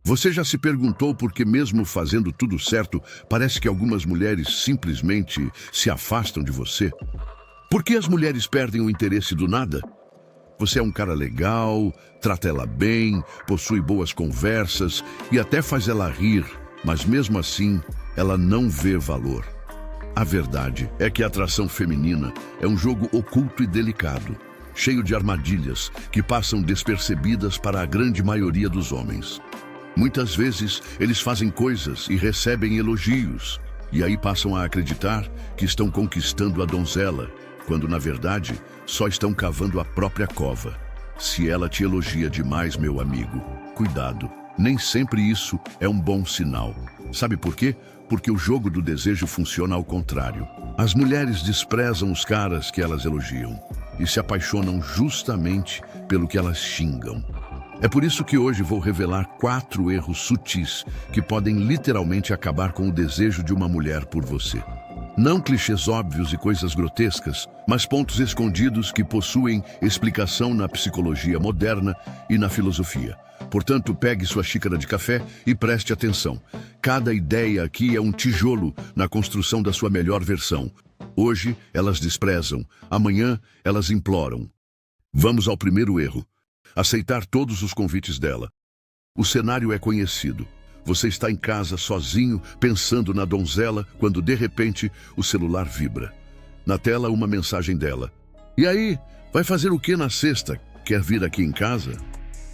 Você já se perguntou por que, mesmo fazendo tudo certo, parece que algumas mulheres simplesmente se afastam de você? Por que as mulheres perdem o interesse do nada? Você é um cara legal, trata ela bem, possui boas conversas e até faz ela rir, mas mesmo assim, ela não vê valor. A verdade é que a atração feminina é um jogo oculto e delicado, cheio de armadilhas que passam despercebidas para a grande maioria dos homens. Muitas vezes, eles fazem coisas e recebem elogios, e aí passam a acreditar que estão conquistando a donzela, quando, na verdade, só estão cavando a própria cova. Se ela te elogia demais, meu amigo, cuidado. Nem sempre isso é um bom sinal. Sabe por quê? Porque o jogo do desejo funciona ao contrário. As mulheres desprezam os caras que elas elogiam e se apaixonam justamente pelo que elas xingam. É por isso que hoje vou revelar 4 erros sutis que podem literalmente acabar com o desejo de uma mulher por você. Não clichês óbvios e coisas grotescas, mas pontos escondidos que possuem explicação na psicologia moderna e na filosofia. Portanto, pegue sua xícara de café e preste atenção. Cada ideia aqui é um tijolo na construção da sua melhor versão. Hoje, elas desprezam. Amanhã, elas imploram. Vamos ao primeiro erro. Aceitar todos os convites dela. O cenário é conhecido. Você está em casa sozinho, pensando na donzela, quando de repente o celular vibra. Na tela, uma mensagem dela. E aí, vai fazer o que na sexta? Quer vir aqui em casa?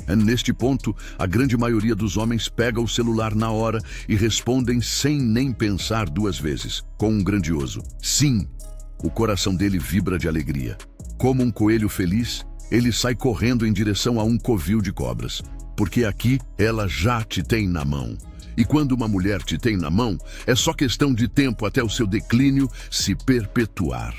É neste ponto, a grande maioria dos homens pega o celular na hora e respondem sem nem pensar 2 vezes, com um grandioso sim. O coração dele vibra de alegria. Como um coelho feliz, ele sai correndo em direção a um covil de cobras, porque aqui ela já te tem na mão. E quando uma mulher te tem na mão, é só questão de tempo até o seu declínio se perpetuar.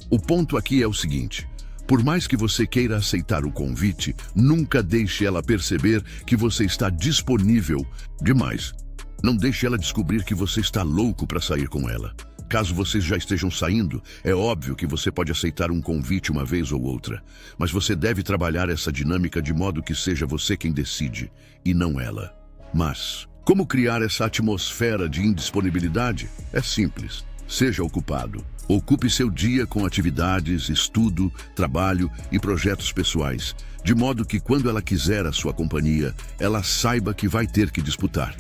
O ponto aqui é o seguinte: por mais que você queira aceitar o convite, nunca deixe ela perceber que você está disponível demais. Não deixe ela descobrir que você está louco para sair com ela. Caso vocês já estejam saindo, é óbvio que você pode aceitar um convite uma vez ou outra, mas você deve trabalhar essa dinâmica de modo que seja você quem decide, e não ela. Mas, como criar essa atmosfera de indisponibilidade? É simples. Seja ocupado. Ocupe seu dia com atividades, estudo, trabalho e projetos pessoais, de modo que quando ela quiser a sua companhia, ela saiba que vai ter que disputar.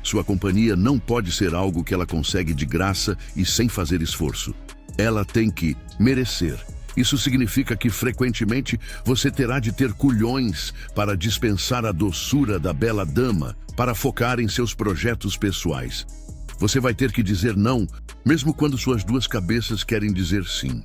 Sua companhia não pode ser algo que ela consegue de graça e sem fazer esforço. Ela tem que merecer. Isso significa que frequentemente você terá de ter culhões para dispensar a doçura da bela dama para focar em seus projetos pessoais. Você vai ter que dizer não, mesmo quando suas 2 cabeças querem dizer sim.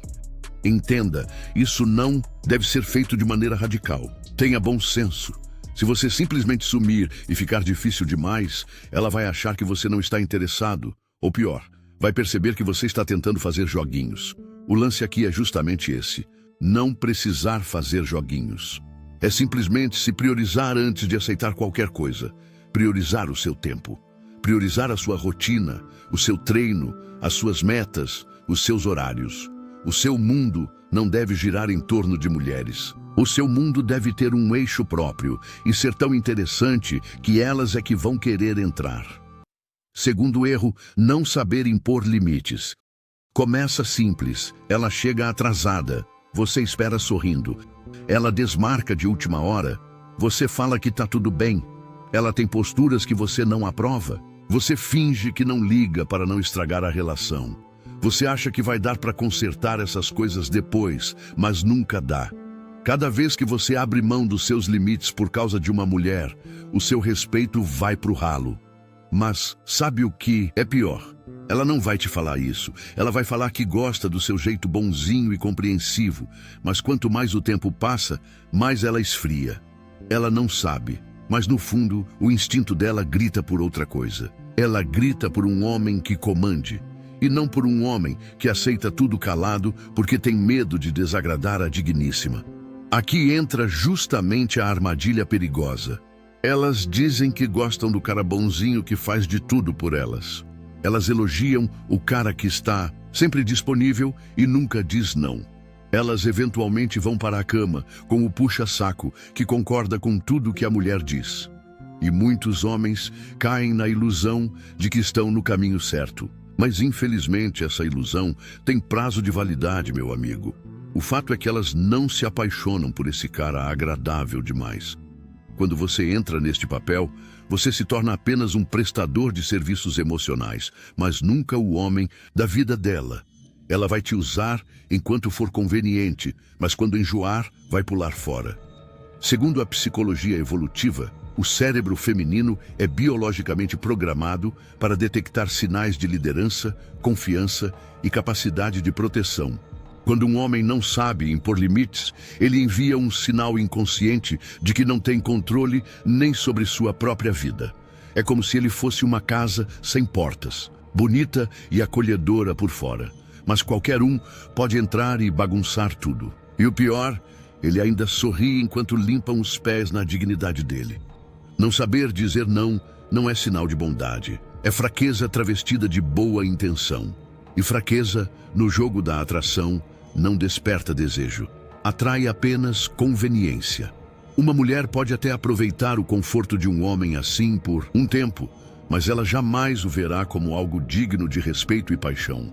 Entenda, isso não deve ser feito de maneira radical. Tenha bom senso. Se você simplesmente sumir e ficar difícil demais, ela vai achar que você não está interessado. Ou pior, vai perceber que você está tentando fazer joguinhos. O lance aqui é justamente esse: não precisar fazer joguinhos. É simplesmente se priorizar antes de aceitar qualquer coisa. Priorizar o seu tempo. Priorizar a sua rotina, o seu treino, as suas metas, os seus horários. O seu mundo não deve girar em torno de mulheres. O seu mundo deve ter um eixo próprio e ser tão interessante que elas é que vão querer entrar. Segundo erro, não saber impor limites. Começa simples, ela chega atrasada, você espera sorrindo. Ela desmarca de última hora, você fala que tá tudo bem. Ela tem posturas que você não aprova. Você finge que não liga para não estragar a relação. Você acha que vai dar para consertar essas coisas depois, mas nunca dá. Cada vez que você abre mão dos seus limites por causa de uma mulher, o seu respeito vai pro ralo. Mas sabe o que é pior? Ela não vai te falar isso. Ela vai falar que gosta do seu jeito bonzinho e compreensivo, mas quanto mais o tempo passa, mais ela esfria. Ela não sabe, mas no fundo, o instinto dela grita por outra coisa. Ela grita por um homem que comande, e não por um homem que aceita tudo calado porque tem medo de desagradar a digníssima. Aqui entra justamente a armadilha perigosa. Elas dizem que gostam do cara bonzinho que faz de tudo por elas. Elas elogiam o cara que está sempre disponível e nunca diz não. Elas eventualmente vão para a cama com o puxa-saco que concorda com tudo que a mulher diz. E muitos homens caem na ilusão de que estão no caminho certo. Mas infelizmente essa ilusão tem prazo de validade, meu amigo. O fato é que elas não se apaixonam por esse cara agradável demais. Quando você entra neste papel, você se torna apenas um prestador de serviços emocionais, mas nunca o homem da vida dela. Ela vai te usar enquanto for conveniente, mas quando enjoar, vai pular fora. Segundo a psicologia evolutiva, o cérebro feminino é biologicamente programado para detectar sinais de liderança, confiança e capacidade de proteção. Quando um homem não sabe impor limites, ele envia um sinal inconsciente de que não tem controle nem sobre sua própria vida. É como se ele fosse uma casa sem portas, bonita e acolhedora por fora. Mas qualquer um pode entrar e bagunçar tudo. E o pior, ele ainda sorri enquanto limpam os pés na dignidade dele. Não saber dizer não é sinal de bondade. É fraqueza travestida de boa intenção. E fraqueza, no jogo da atração, não desperta desejo. Atrai apenas conveniência. Uma mulher pode até aproveitar o conforto de um homem assim por um tempo, mas ela jamais o verá como algo digno de respeito e paixão.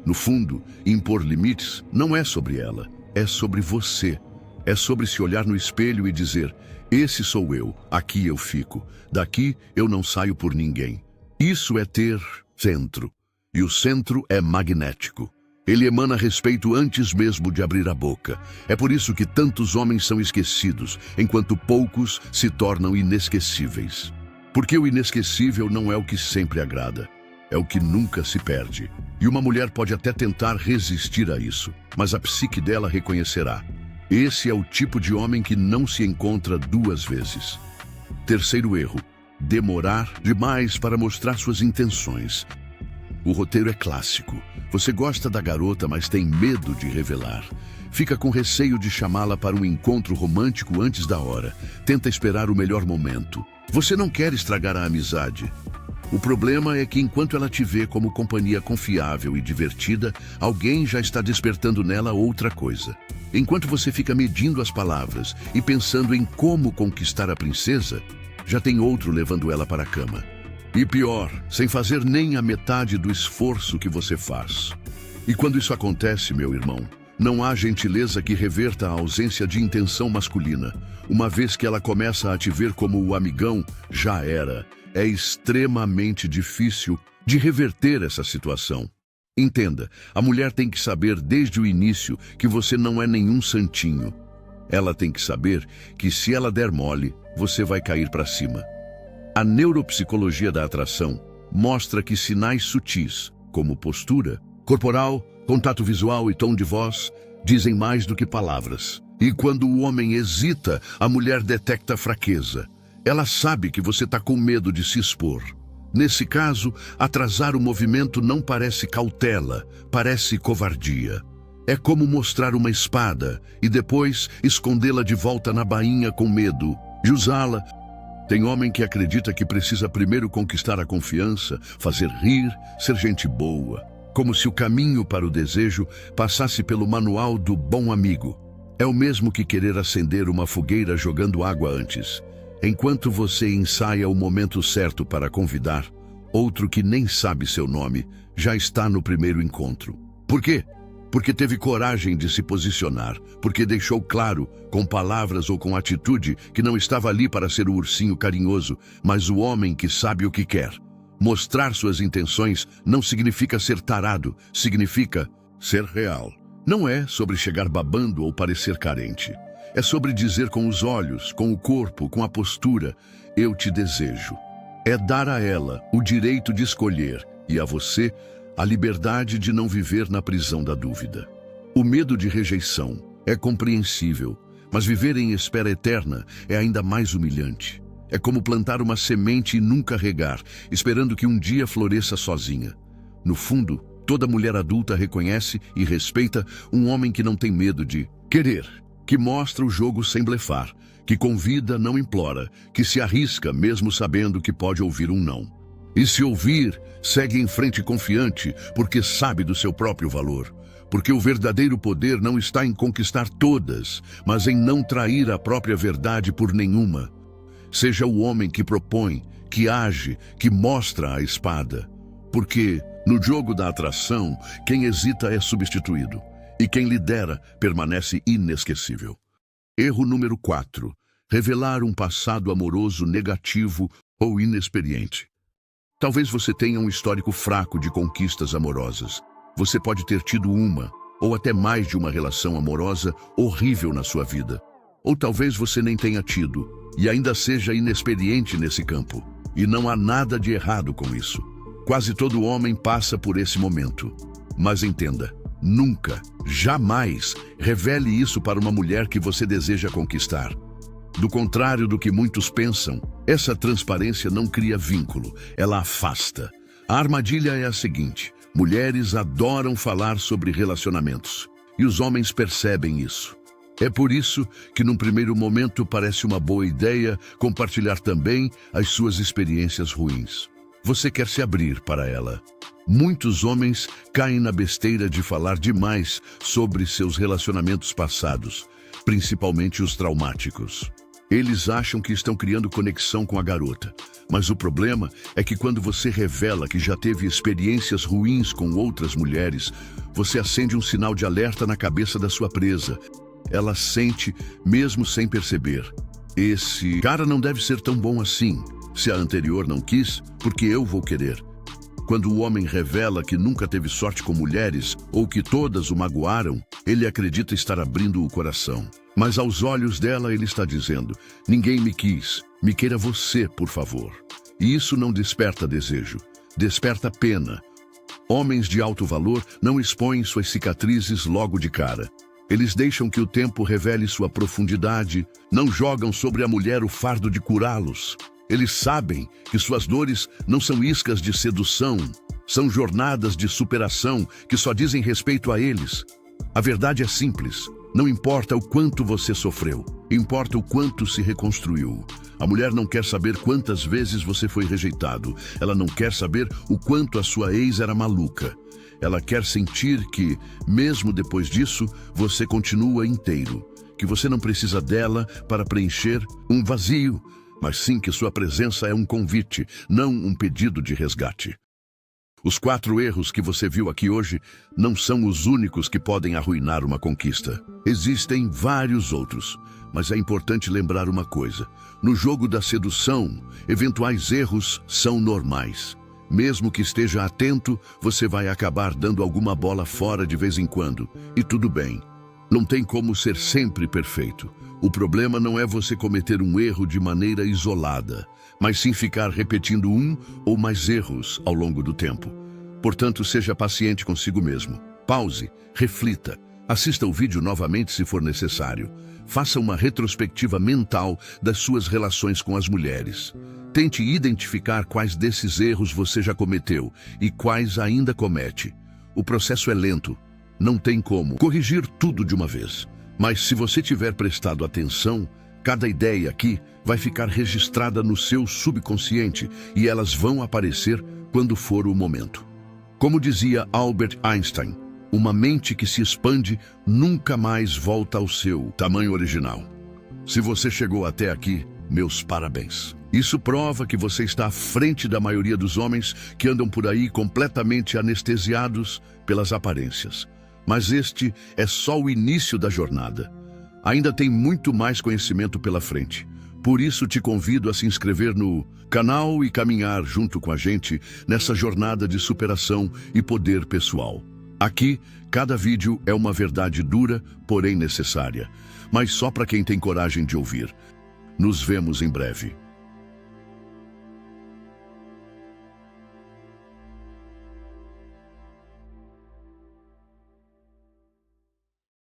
No fundo, impor limites não é sobre ela, é sobre você. É sobre se olhar no espelho e dizer: esse sou eu, aqui eu fico, daqui eu não saio por ninguém. Isso é ter centro. E o centro é magnético. Ele emana respeito antes mesmo de abrir a boca. É por isso que tantos homens são esquecidos, enquanto poucos se tornam inesquecíveis. Porque o inesquecível não é o que sempre agrada, é o que nunca se perde. E uma mulher pode até tentar resistir a isso, mas a psique dela reconhecerá. Esse é o tipo de homem que não se encontra duas vezes. Terceiro erro: demorar demais para mostrar suas intenções. O roteiro é clássico. Você gosta da garota, mas tem medo de revelar. Fica com receio de chamá-la para um encontro romântico antes da hora. Tenta esperar o melhor momento. Você não quer estragar a amizade. O problema é que enquanto ela te vê como companhia confiável e divertida, alguém já está despertando nela outra coisa. Enquanto você fica medindo as palavras e pensando em como conquistar a princesa, já tem outro levando ela para a cama. E pior, sem fazer nem a metade do esforço que você faz. E quando isso acontece, meu irmão, não há gentileza que reverta a ausência de intenção masculina. Uma vez que ela começa a te ver como o amigão, já era. É extremamente difícil de reverter essa situação. Entenda, a mulher tem que saber desde o início que você não é nenhum santinho. Ela tem que saber que se ela der mole, você vai cair para cima. A neuropsicologia da atração mostra que sinais sutis, como postura corporal, contato visual e tom de voz, dizem mais do que palavras. E quando o homem hesita, a mulher detecta fraqueza. Ela sabe que você está com medo de se expor. Nesse caso, atrasar o movimento não parece cautela, parece covardia. É como mostrar uma espada e depois escondê-la de volta na bainha com medo de usá-la. Tem homem que acredita que precisa primeiro conquistar a confiança, fazer rir, ser gente boa. Como se o caminho para o desejo passasse pelo manual do bom amigo. É o mesmo que querer acender uma fogueira jogando água antes. Enquanto você ensaia o momento certo para convidar, outro que nem sabe seu nome já está no primeiro encontro. Por quê? Porque teve coragem de se posicionar, porque deixou claro, com palavras ou com atitude, que não estava ali para ser o ursinho carinhoso, mas o homem que sabe o que quer. Mostrar suas intenções não significa ser tarado, significa ser real. Não é sobre chegar babando ou parecer carente. É sobre dizer com os olhos, com o corpo, com a postura: eu te desejo. É dar a ela o direito de escolher e a você a liberdade de não viver na prisão da dúvida. O medo de rejeição é compreensível, mas viver em espera eterna é ainda mais humilhante. É como plantar uma semente e nunca regar, esperando que um dia floresça sozinha. No fundo, toda mulher adulta reconhece e respeita um homem que não tem medo de querer, que mostra o jogo sem blefar, que convida, não implora, que se arrisca mesmo sabendo que pode ouvir um não. E se ouvir, segue em frente confiante, porque sabe do seu próprio valor. Porque o verdadeiro poder não está em conquistar todas, mas em não trair a própria verdade por nenhuma. Seja o homem que propõe, que age, que mostra a espada. Porque, no jogo da atração, quem hesita é substituído, e quem lidera permanece inesquecível. Erro número 4. Revelar um passado amoroso negativo ou inexperiente. Talvez você tenha um histórico fraco de conquistas amorosas. Você pode ter tido uma, ou até mais de uma relação amorosa horrível na sua vida. Ou talvez você nem tenha tido, e ainda seja inexperiente nesse campo. E não há nada de errado com isso. Quase todo homem passa por esse momento. Mas entenda, nunca, jamais, revele isso para uma mulher que você deseja conquistar. Do contrário do que muitos pensam, essa transparência não cria vínculo, ela afasta. A armadilha é a seguinte: mulheres adoram falar sobre relacionamentos, e os homens percebem isso. É por isso que num primeiro momento parece uma boa ideia compartilhar também as suas experiências ruins. Você quer se abrir para ela. Muitos homens caem na besteira de falar demais sobre seus relacionamentos passados, principalmente os traumáticos. Eles acham que estão criando conexão com a garota, mas o problema é que quando você revela que já teve experiências ruins com outras mulheres, você acende um sinal de alerta na cabeça da sua presa. Ela sente, mesmo sem perceber: esse cara não deve ser tão bom assim. Se a anterior não quis, porque eu vou querer. Quando o homem revela que nunca teve sorte com mulheres ou que todas o magoaram, ele acredita estar abrindo o coração. Mas aos olhos dela ele está dizendo: ninguém me quis, me queira você, por favor. E isso não desperta desejo, desperta pena. Homens de alto valor não expõem suas cicatrizes logo de cara. Eles deixam que o tempo revele sua profundidade, não jogam sobre a mulher o fardo de curá-los. Eles sabem que suas dores não são iscas de sedução, são jornadas de superação que só dizem respeito a eles. A verdade é simples: não importa o quanto você sofreu, importa o quanto se reconstruiu. A mulher não quer saber quantas vezes você foi rejeitado, ela não quer saber o quanto a sua ex era maluca. Ela quer sentir que, mesmo depois disso, você continua inteiro, que você não precisa dela para preencher um vazio, mas sim que sua presença é um convite, não um pedido de resgate. Os 4 erros que você viu aqui hoje não são os únicos que podem arruinar uma conquista. Existem vários outros, mas é importante lembrar uma coisa: no jogo da sedução, eventuais erros são normais. Mesmo que esteja atento, você vai acabar dando alguma bola fora de vez em quando, e tudo bem. Não tem como ser sempre perfeito. O problema não é você cometer um erro de maneira isolada, mas sim ficar repetindo um ou mais erros ao longo do tempo. Portanto, seja paciente consigo mesmo. Pause, reflita, assista o vídeo novamente se for necessário. Faça uma retrospectiva mental das suas relações com as mulheres. Tente identificar quais desses erros você já cometeu e quais ainda comete. O processo é lento. Não tem como corrigir tudo de uma vez. Mas se você tiver prestado atenção, cada ideia aqui vai ficar registrada no seu subconsciente e elas vão aparecer quando for o momento. Como dizia Albert Einstein, uma mente que se expande nunca mais volta ao seu tamanho original. Se você chegou até aqui, meus parabéns. Isso prova que você está à frente da maioria dos homens que andam por aí completamente anestesiados pelas aparências. Mas este é só o início da jornada. Ainda tem muito mais conhecimento pela frente. Por isso te convido a se inscrever no canal e caminhar junto com a gente nessa jornada de superação e poder pessoal. Aqui, cada vídeo é uma verdade dura, porém necessária, mas só para quem tem coragem de ouvir. Nos vemos em breve.